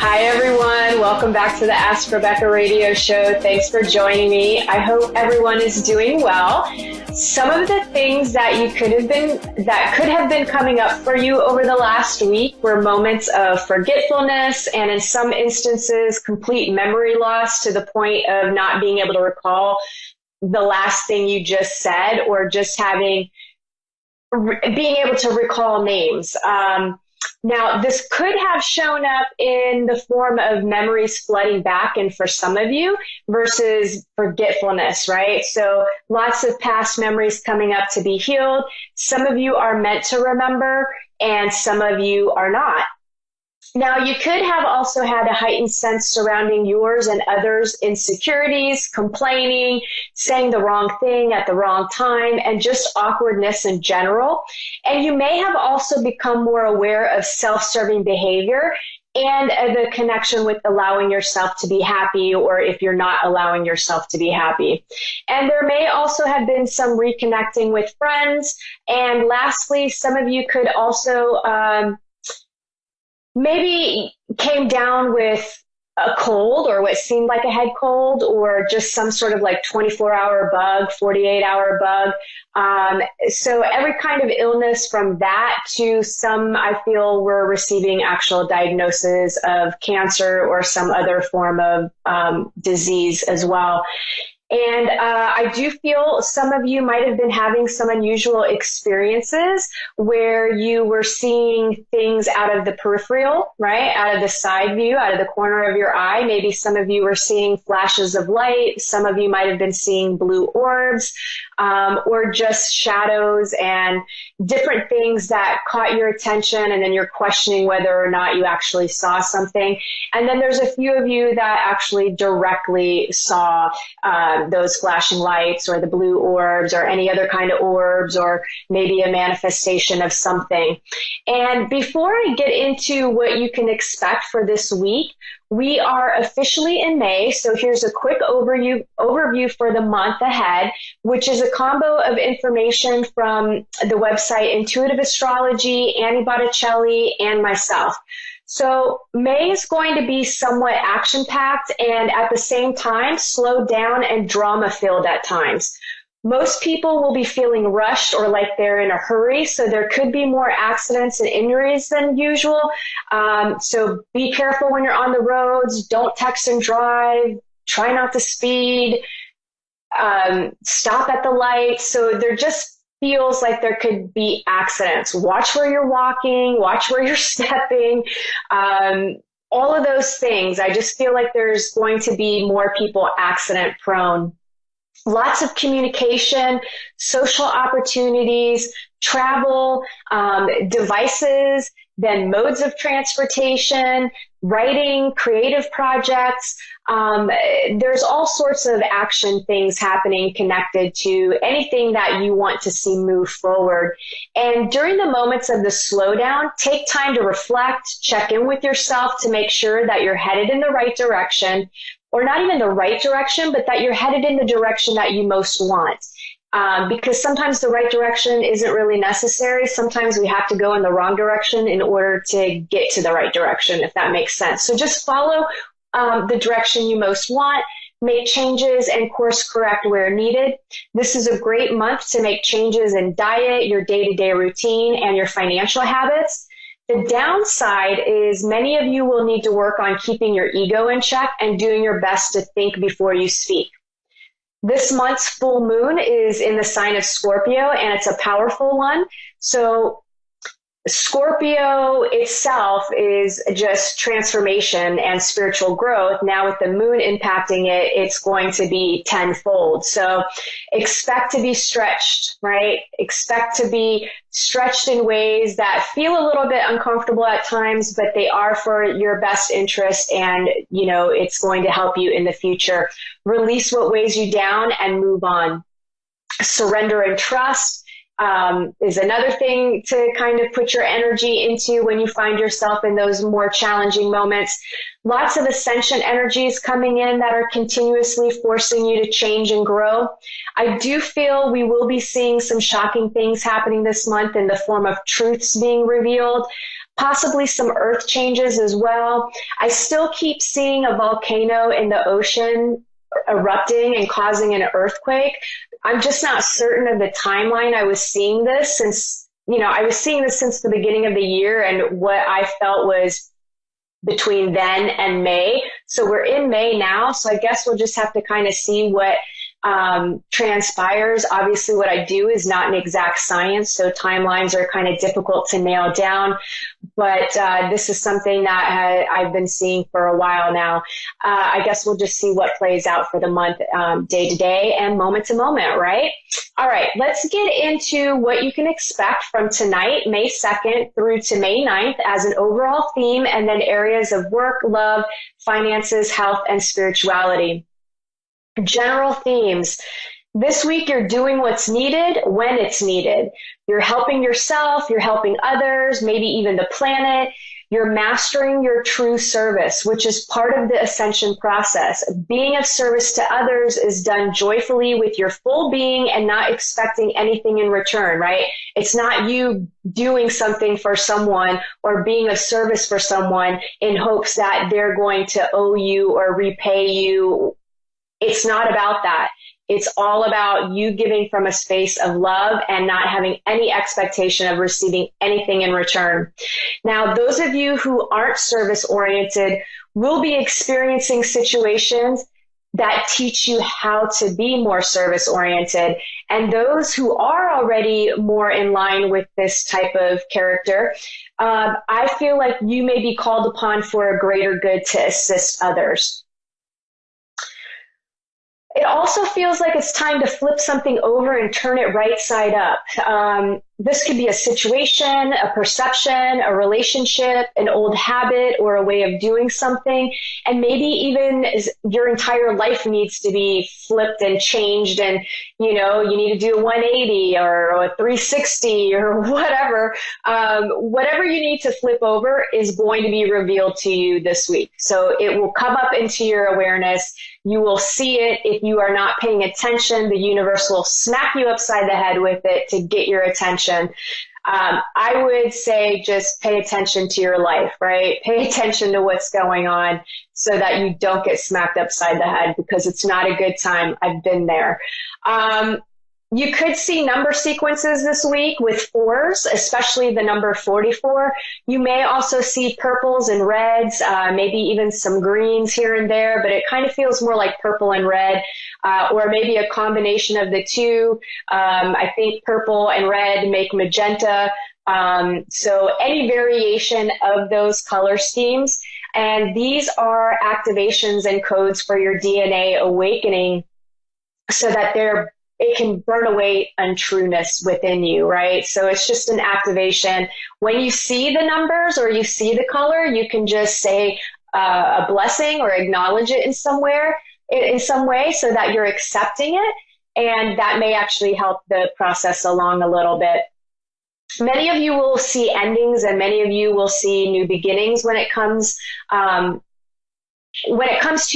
Hi, everyone. Welcome back to the Ask Rebecca radio show. Thanks for joining me. I hope everyone is doing well. Some of the things that could have been coming up for you over the last week were moments of forgetfulness and in some instances, complete memory loss to the point of not being able to recall the last thing you just said, or just being able to recall names. Now, this could have shown up in the form of memories flooding back, and for some of you, versus forgetfulness, right? So lots of past memories coming up to be healed. Some of you are meant to remember, and some of you are not. Now, you could have also had a heightened sense surrounding yours and others' insecurities, complaining, saying the wrong thing at the wrong time, and just awkwardness in general. And you may have also become more aware of self-serving behavior and the connection with allowing yourself to be happy, or if you're not allowing yourself to be happy. And there may also have been some reconnecting with friends. And lastly, some of you could also maybe came down with a cold, or what seemed like a head cold, or just some sort of like 24-hour bug, 48-hour bug. So every kind of illness from that to some, I feel, were receiving actual diagnosis of cancer or some other form of disease as well. And I do feel some of you might have been having some unusual experiences where you were seeing things out of the peripheral, right? Out of the side view, out of the corner of your eye. Maybe some of you were seeing flashes of light. Some of you might have been seeing blue orbs, or just shadows and different things that caught your attention. And then you're questioning whether or not you actually saw something. And then there's a few of you that actually directly saw those flashing lights or the blue orbs or any other kind of orbs, or maybe a manifestation of something. And before I get into what you can expect for this week, we are officially in May. So here's a quick overview for the month ahead, which is a combo of information from the website Intuitive Astrology, Annie Botticelli, and myself. So May is going to be somewhat action-packed and at the same time slowed down and drama-filled at times. Most people will be feeling rushed or like they're in a hurry, so there could be more accidents and injuries than usual. So be careful when you're on the roads. Don't text and drive. Try not to speed. Stop at the lights. So there just feels like there could be accidents. Watch where you're walking, watch where you're stepping, all of those things. I just feel like there's going to be more people accident prone. Lots of communication, social opportunities, travel, devices, then modes of transportation, writing, creative projects. There's all sorts of action things happening connected to anything that you want to see move forward. And during the moments of the slowdown, take time to reflect, check in with yourself to make sure that you're headed in the right direction, or not even the right direction, but that you're headed in the direction that you most want. Because sometimes the right direction isn't really necessary. Sometimes we have to go in the wrong direction in order to get to the right direction, if that makes sense. So just follow the direction you most want, make changes, and course correct where needed. This is a great month to make changes in diet, your day-to-day routine, and your financial habits. The downside is many of you will need to work on keeping your ego in check and doing your best to think before you speak. This month's full moon is in the sign of Scorpio, and it's a powerful one. So Scorpio itself is just transformation and spiritual growth. Now with the moon impacting it, it's going to be tenfold. So expect to be stretched, right? Expect to be stretched in ways that feel a little bit uncomfortable at times, but they are for your best interest, and, you know, it's going to help you in the future. Release what weighs you down and move on. Surrender and trust is another thing to kind of put your energy into when you find yourself in those more challenging moments. Lots of ascension energies coming in that are continuously forcing you to change and grow. I do feel we will be seeing some shocking things happening this month in the form of truths being revealed. possibly some earth changes as well. I still keep seeing a volcano in the ocean erupting and causing an earthquake. I'm just not certain of the timeline. I was seeing this since the beginning of the year, and what I felt was between then and May. So we're in May now. So I guess we'll just have to kind of see what transpires. Obviously, what I do is not an exact science, so timelines are kind of difficult to nail down. But this is something that I've been seeing for a while now. I guess we'll just see what plays out for the month, day to day and moment to moment, right? All right, let's get into what you can expect from tonight, May 2nd through to May 9th as an overall theme, and then areas of work, love, finances, health, and spirituality. General themes. This week, you're doing what's needed when it's needed. You're helping yourself, you're helping others, maybe even the planet. You're mastering your true service, which is part of the ascension process. Being of service to others is done joyfully with your full being and not expecting anything in return, right? It's not you doing something for someone or being of service for someone in hopes that they're going to owe you or repay you. It's not about that. It's all about you giving from a space of love and not having any expectation of receiving anything in return. Now, those of you who aren't service oriented will be experiencing situations that teach you how to be more service oriented. And those who are already more in line with this type of character, I feel like you may be called upon for a greater good to assist others. It also feels like it's time to flip something over and turn it right side up. This could be a situation, a perception, a relationship, an old habit, or a way of doing something. And maybe even your entire life needs to be flipped and changed. And, you need to do a 180 or a 360 or whatever. Whatever you need to flip over is going to be revealed to you this week. So it will come up into your awareness. You will see it. If you are not paying attention, the universe will smack you upside the head with it to get your attention. I would say just pay attention to your life, right? Pay attention to what's going on so that you don't get smacked upside the head, because it's not a good time. I've been there. You could see number sequences this week with fours, especially the number 44. You may also see purples and reds, maybe even some greens here and there, but it kind of feels more like purple and red, or maybe a combination of the two. I think purple and red make magenta. So any variation of those color schemes. And these are activations and codes for your DNA awakening so that it can burn away untrueness within you, right? So it's just an activation. When you see the numbers or you see the color, you can just say a blessing or acknowledge it in some way so that you're accepting it. And that may actually help the process along a little bit. Many of you will see endings and many of you will see new beginnings when it comes to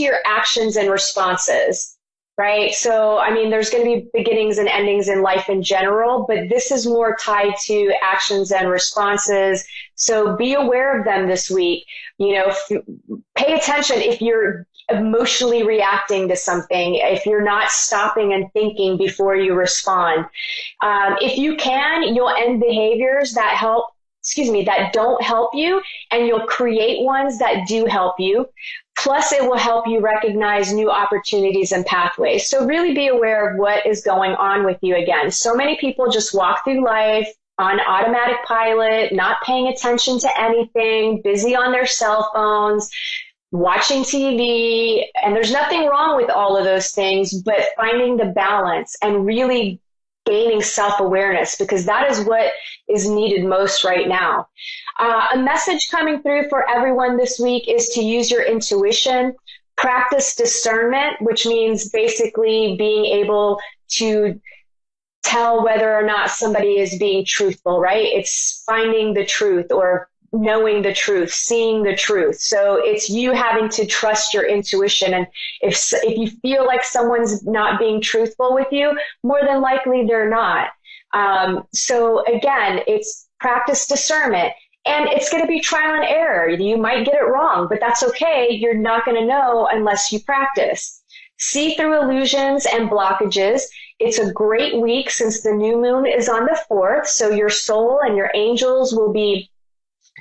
your actions and responses. Right. So, there's going to be beginnings and endings in life in general, but this is more tied to actions and responses. So be aware of them this week. Pay attention if you're emotionally reacting to something, if you're not stopping and thinking before you respond. If you can, you'll end behaviors that don't help you, and you'll create ones that do help you. Plus, it will help you recognize new opportunities and pathways. So really be aware of what is going on with you again. So many people just walk through life on automatic pilot, not paying attention to anything, busy on their cell phones, watching TV. And there's nothing wrong with all of those things, but finding the balance and really gaining self-awareness, because that is what is needed most right now. A message coming through for everyone this week is to use your intuition, practice discernment, which means basically being able to tell whether or not somebody is being truthful, right? It's finding the truth or knowing the truth, seeing the truth. So it's you having to trust your intuition. And if you feel like someone's not being truthful with you, more than likely they're not. So again, it's practice discernment. And it's going to be trial and error. You might get it wrong, but that's okay. You're not going to know unless you practice. See through illusions and blockages. It's a great week since the new moon is on the 4th. So your soul and your angels will be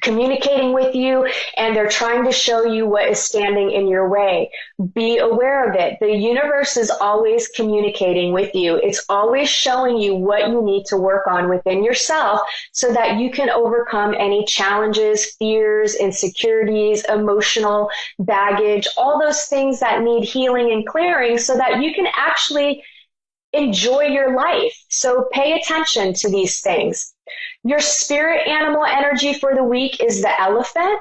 communicating with you, and they're trying to show you what is standing in your way. Be aware of it. The universe is always communicating with you. It's always showing you what you need to work on within yourself so that you can overcome any challenges, fears, insecurities, emotional baggage, all those things that need healing and clearing so that you can actually enjoy your life. So pay attention to these things. Your spirit animal energy for the week is the elephant.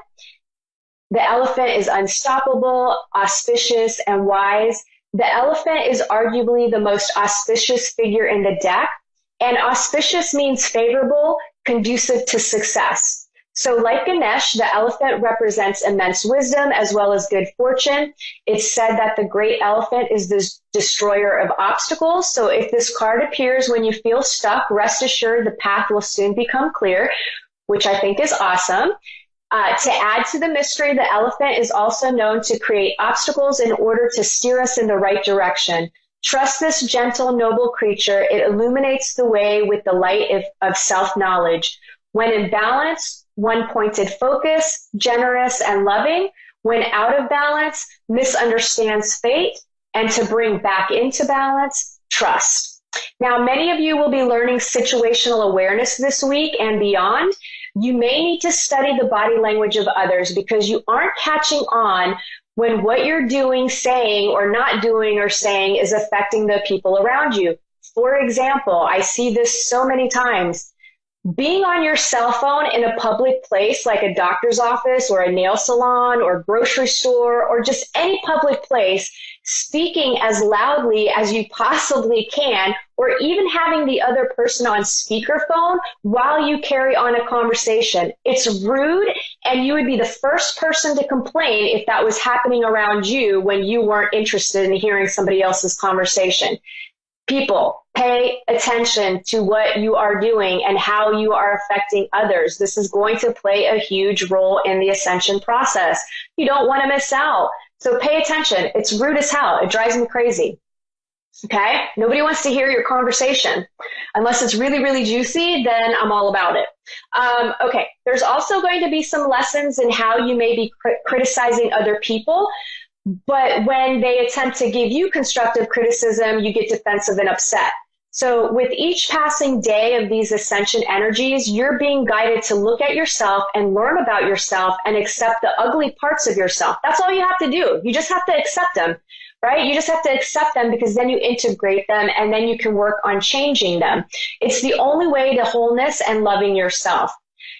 The elephant is unstoppable, auspicious, and wise. The elephant is arguably the most auspicious figure in the deck. And auspicious means favorable, conducive to success. So like Ganesh, the elephant represents immense wisdom as well as good fortune. It's said that the great elephant is the destroyer of obstacles. So if this card appears when you feel stuck, rest assured the path will soon become clear, which I think is awesome. To add to the mystery, the elephant is also known to create obstacles in order to steer us in the right direction. Trust this gentle, noble creature. It illuminates the way with the light of self-knowledge. When in balance, one-pointed focus, generous and loving. When out of balance, misunderstands fate. And to bring back into balance, trust. Now, many of you will be learning situational awareness this week and beyond. You may need to study the body language of others because you aren't catching on when what you're doing, saying, or not doing or saying is affecting the people around you. For example, I see this so many times. Being on your cell phone in a public place like a doctor's office or a nail salon or grocery store or just any public place, speaking as loudly as you possibly can, or even having the other person on speakerphone while you carry on a conversation. It's rude, and you would be the first person to complain if that was happening around you when you weren't interested in hearing somebody else's conversation. People, pay attention to what you are doing and how you are affecting others. This is going to play a huge role in the ascension process. You don't want to miss out. So pay attention. It's rude as hell. It drives me crazy. Okay? Nobody wants to hear your conversation. Unless it's really, really juicy, then I'm all about it. Okay. There's also going to be some lessons in how you may be criticizing other people. But when they attempt to give you constructive criticism, you get defensive and upset. So with each passing day of these ascension energies, you're being guided to look at yourself and learn about yourself and accept the ugly parts of yourself. That's all you have to do. You just have to accept them, right? You just have to accept them because then you integrate them and then you can work on changing them. It's the only way to wholeness and loving yourself.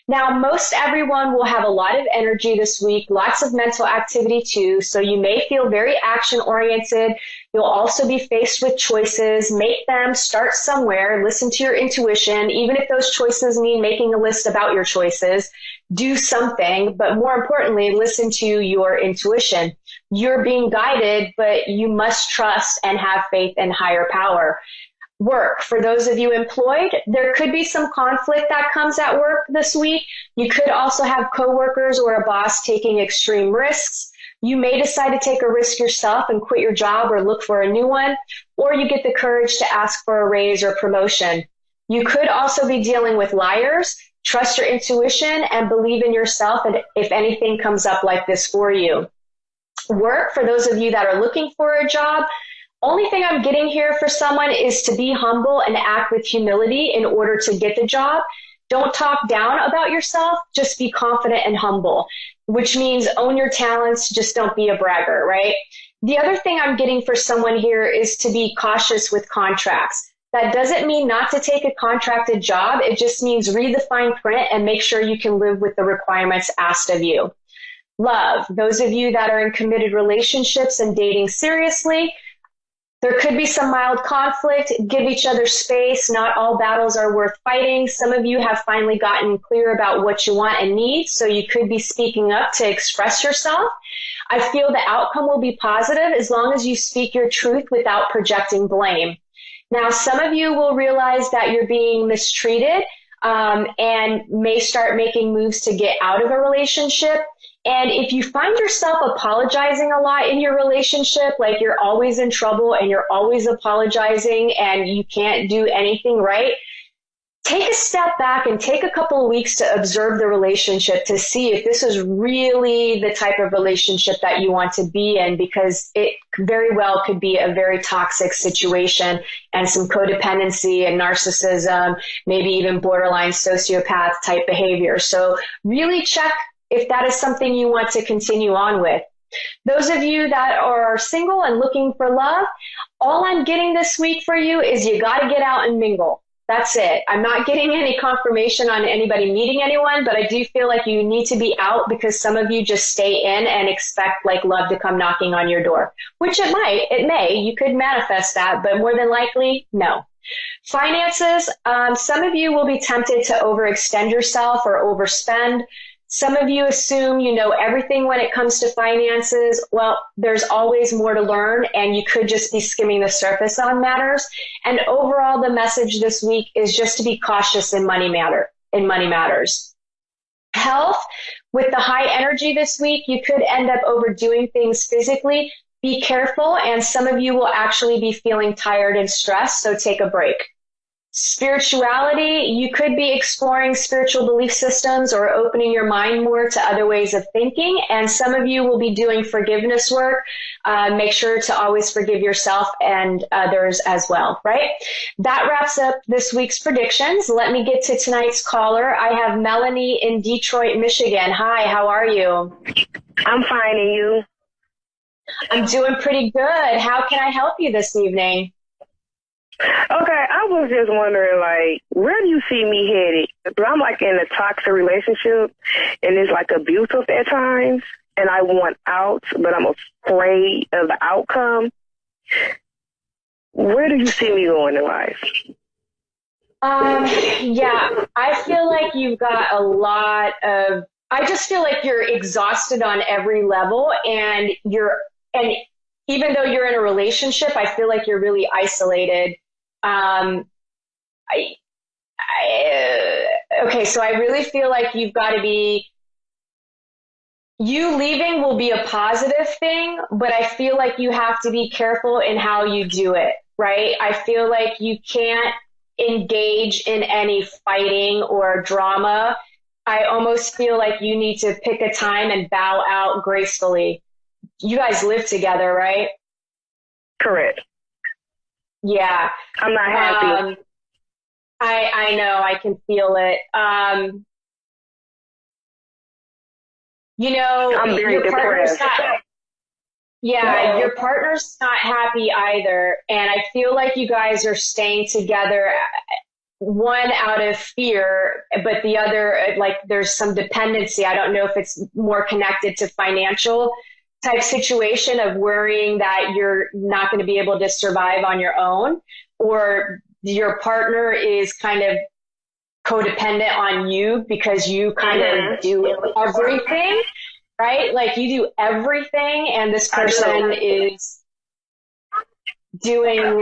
Now, most everyone will have a lot of energy this week, lots of mental activity too, so you may feel very action-oriented. You'll also be faced with choices. Make them, start somewhere, listen to your intuition, even if those choices mean making a list about your choices. Do something, but more importantly, listen to your intuition. You're being guided, but you must trust and have faith in higher power. Work. For those of you employed, there could be some conflict that comes at work this week. You could also have coworkers or a boss taking extreme risks. You may decide to take a risk yourself and quit your job or look for a new one, or you get the courage to ask for a raise or promotion. You could also be dealing with liars. Trust your intuition and believe in yourself, and if anything comes up like this for you. Work. For those of you that are looking for a job, only thing I'm getting here for someone is to be humble and act with humility in order to get the job. Don't talk down about yourself. Just be confident and humble, which means own your talents. Just don't be a bragger, right? The other thing I'm getting for someone here is to be cautious with contracts. That doesn't mean not to take a contracted job. It just means read the fine print and make sure you can live with the requirements asked of you. Love. Those of you that are in committed relationships and dating seriously, there could be some mild conflict. Give each other space. Not all battles are worth fighting. Some of you have finally gotten clear about what you want and need, so you could be speaking up to express yourself. I feel the outcome will be positive as long as you speak your truth without projecting blame. Now, some of you will realize that you're being mistreated. and may start making moves to get out of a relationship. And if you find yourself apologizing a lot in your relationship, like you're always in trouble and you're always apologizing and you can't do anything right, take a step back and take a couple of weeks to observe the relationship to see if this is really the type of relationship that you want to be in, because it very well could be a very toxic situation and some codependency and narcissism, maybe even borderline sociopath type behavior. So really check if that is something you want to continue on with. Those of you that are single and looking for love, all I'm getting this week for you is you got to get out and mingle. That's it. I'm not getting any confirmation on anybody meeting anyone, but I do feel like you need to be out because some of you just stay in and expect like love to come knocking on your door, which it may, you could manifest that, but more than likely, no. Finances, some of you will be tempted to overextend yourself or overspend. Some of you assume you know everything when it comes to finances. Well, there's always more to learn, and you could just be skimming the surface on matters. And overall, the message this week is just to be cautious in money matters. Health, with the high energy this week, you could end up overdoing things physically. Be careful, and some of you will actually be feeling tired and stressed, so take a break. Spirituality, you could be exploring spiritual belief systems or opening your mind more to other ways of thinking. And some of you will be doing forgiveness work. Make sure to always forgive yourself and others as well, right? That wraps up this week's predictions. Let me get to tonight's caller. I have Melanie in Detroit, Michigan. Hi, how are you? I'm fine, and you? I'm doing pretty good. How can I help you this evening? Okay, I was just wondering, like, where do you see me headed? But I'm, like, in a toxic relationship, and it's, like, abusive at times, and I want out, but I'm afraid of the outcome. Where do you see me going in life? Yeah, I feel like you've got a lot of, I just feel like you're exhausted on every level, and even though you're in a relationship, I feel like you're really isolated. Okay, so I really feel like you've got to be, you leaving will be a positive thing, but I feel like you have to be careful in how you do it, right? I feel like you can't engage in any fighting or drama. I almost feel like you need to pick a time and bow out gracefully. You guys live together, right? Correct. Yeah. I'm not happy. I know, I can feel it. I'm very depressed. Your partner's not happy either. And I feel like you guys are staying together, one out of fear, but the other, like there's some dependency. I don't know if it's more connected to financial type situation of worrying that you're not going to be able to survive on your own, or your partner is kind of codependent on you because you kind of do everything, right? Like you do everything and this person is doing,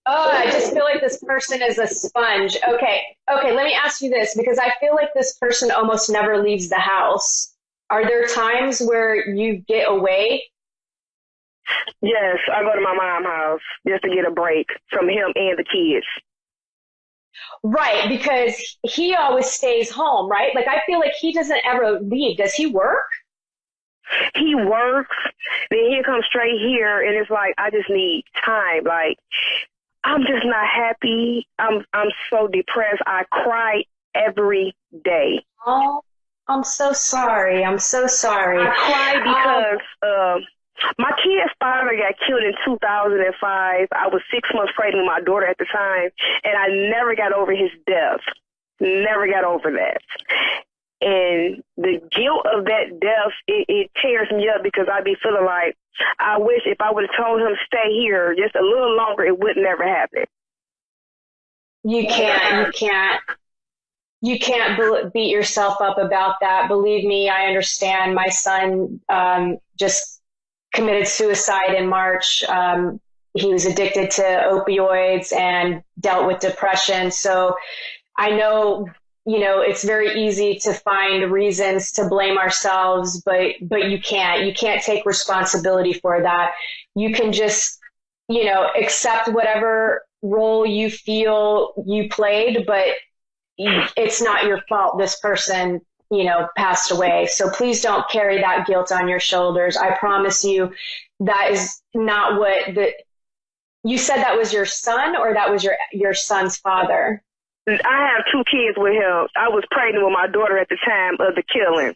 I just feel like this person is a sponge. Okay, let me ask you this, because I feel like this person almost never leaves the house. Are there times where you get away? Yes, I go to my mom's house just to get a break from him and the kids. Right, because he always stays home, right? Like I feel like he doesn't ever leave. Does he work? He works, then he comes straight here, and it's like I just need time. Like I'm just not happy. I'm so depressed. I cry every day. Oh. I'm so sorry. I cried because my kid's father got killed in 2005. I was 6 months pregnant with my daughter at the time, and I never got over his death. Never got over that. And the guilt of that death, it tears me up because I be feeling like I wish if I would have told him to stay here just a little longer, it would never happen. You can't beat yourself up about that. Believe me, I understand. My son just committed suicide in March. He was addicted to opioids and dealt with depression. So I know, it's very easy to find reasons to blame ourselves, but you can't take responsibility for that. You can just, accept whatever role you feel you played, but it's not your fault this person, passed away. So please don't carry that guilt on your shoulders. I promise you that is not you said that was your son, or that was your son's father? I have 2 kids with him. I was pregnant with my daughter at the time of the killing.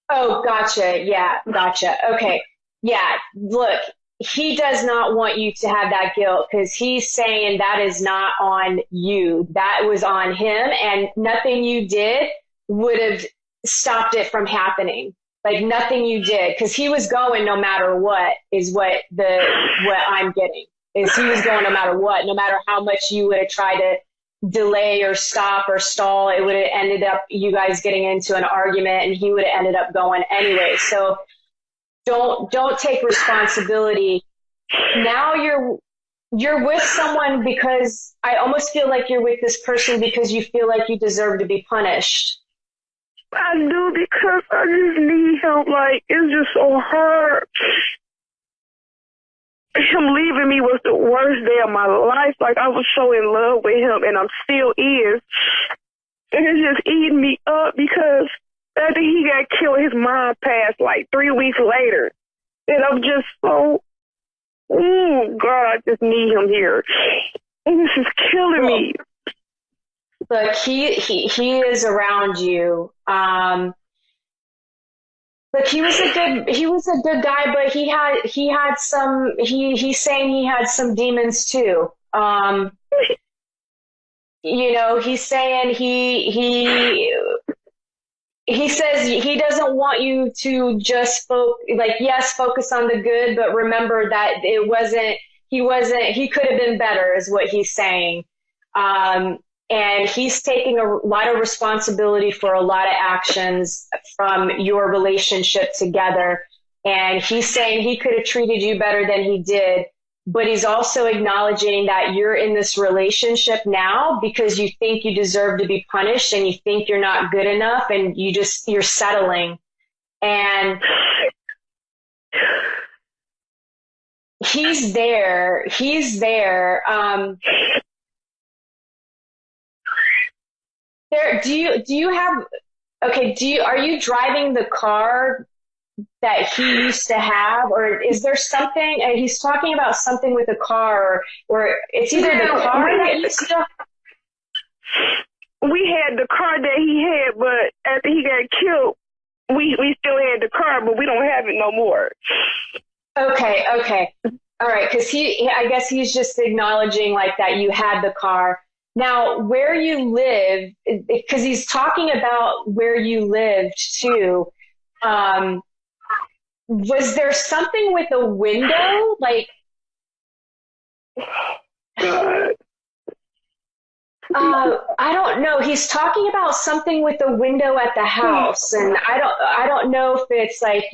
Oh, gotcha. Yeah, gotcha. Okay. Yeah, look, he does not want you to have that guilt, because he's saying that is not on you. That was on him, and nothing you did would have stopped it from happening. Like, nothing you did, because he was going no matter what, is what I'm getting, is he was going no matter what, no matter how much you would have tried to delay or stop or stall, it would have ended up you guys getting into an argument, and he would have ended up going anyway. So don't take responsibility. Now you're with someone because I almost feel like you're with this person because you feel like you deserve to be punished. I do, because I just need him. Like, it's just so hard. Him leaving me was the worst day of my life. Like, I was so in love with him, and I'm still is. And it's just eating me up, because after he got killed, his mom passed like 3 weeks later. And I'm just so, God, I just need him here. And this is killing me. Look, he is around you. Look, he was a good guy, but he's saying he had some demons too. He's saying he says he doesn't want you to just focus on the good, but remember that he could have been better, is what he's saying. And he's taking a lot of responsibility for a lot of actions from your relationship together. And he's saying he could have treated you better than he did. But he's also acknowledging that you're in this relationship now because you think you deserve to be punished, and you think you're not good enough, and you're settling. And he's there. Are you driving the car that he used to have, or is there something, he's talking about something with the car, or it's either the car that used to. We had the car that he had, but after he got killed, we still had the car, but we don't have it no more. Okay. All right. Cause I guess he's just acknowledging like that you had the car. Now, where you live, because he's talking about where you lived too. Was there something with a window? Like, God. I don't know. He's talking about something with a window at the house, and I don't know if it's like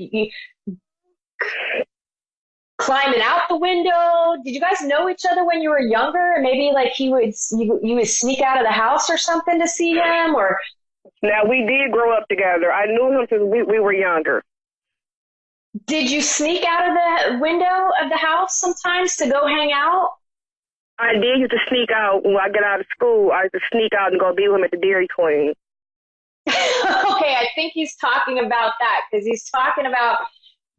climbing out the window. Did you guys know each other when you were younger? Maybe like you would sneak out of the house or something to see him, or. Now, we did grow up together. I knew him since we were younger. Did you sneak out of the window of the house sometimes to go hang out? I did used to sneak out when I got out of school. I used to sneak out and go be with him at the Dairy Queen. Okay, I think he's talking about that, because he's talking about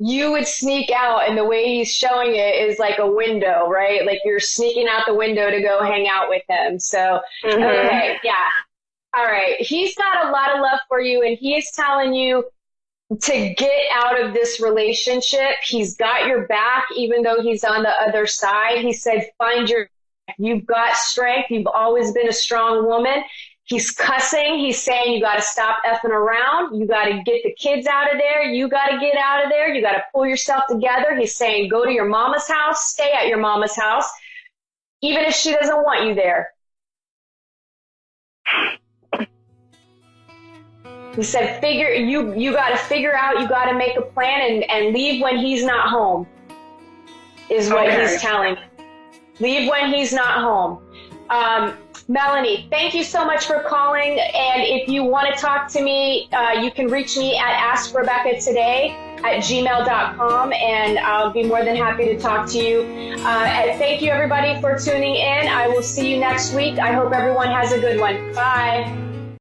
you would sneak out, and the way he's showing it is like a window, right? Like you're sneaking out the window to go hang out with him. So, Okay, yeah. All right. He's got a lot of love for you, and he is telling you to get out of this relationship. He's got your back, even though he's on the other side. He said, you've got strength. You've always been a strong woman. He's cussing. He's saying you got to stop effing around. You got to get the kids out of there. You got to get out of there. You got to pull yourself together. He's saying go to your mama's house. Stay at your mama's house, even if she doesn't want you there. He said, you got to figure out, you got to make a plan and leave when he's not home, is what he's telling you. Leave when he's not home. Melanie, thank you so much for calling. And if you want to talk to me, you can reach me at AskRebecca@gmail.com, and I'll be more than happy to talk to you. And thank you, everybody, for tuning in. I will see you next week. I hope everyone has a good one. Bye.